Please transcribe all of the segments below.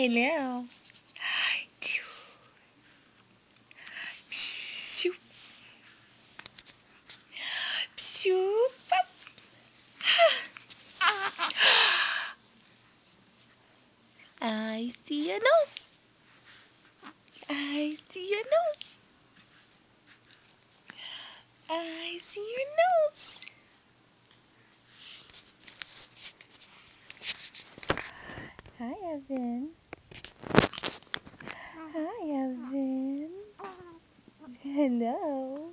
Hello. Pshoo. Pshoo. I see your nose. I see your nose. I see your nose. Hi, Evan. Hi, Evan. Hello.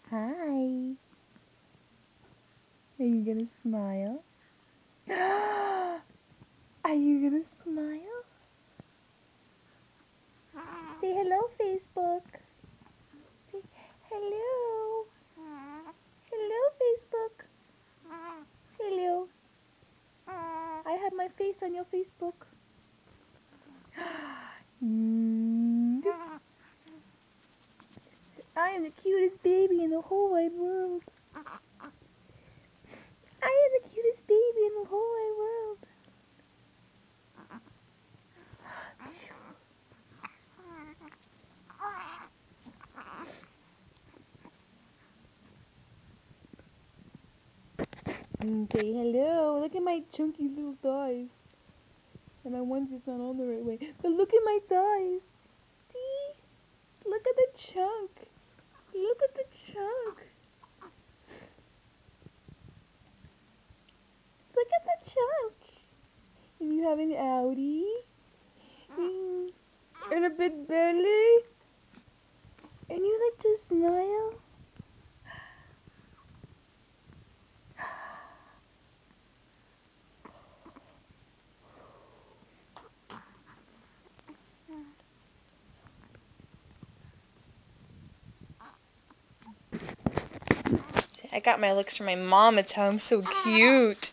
Hi. Are you gonna smile? Are you gonna smile? Say hello, Facebook. Say hello. Hello, Facebook. Hello. I have my face on your Facebook. I am the cutest baby in the whole wide world. I am the cutest baby in the whole wide world. Say hello. Look at my chunky little thighs. And my onesie's not on the right way. But look at my thighs. See? Look at the chunk. Look at the chunk. Look at the chunk. And you have an outie. And a big belly. And you like to smile. I got my looks from my mom. It's how I'm so cute.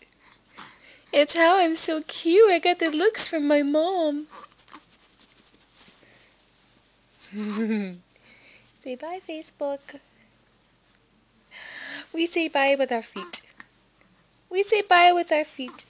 It's how I'm so cute. I got the looks from my mom. Say bye, Facebook. We say bye with our feet. We say bye with our feet.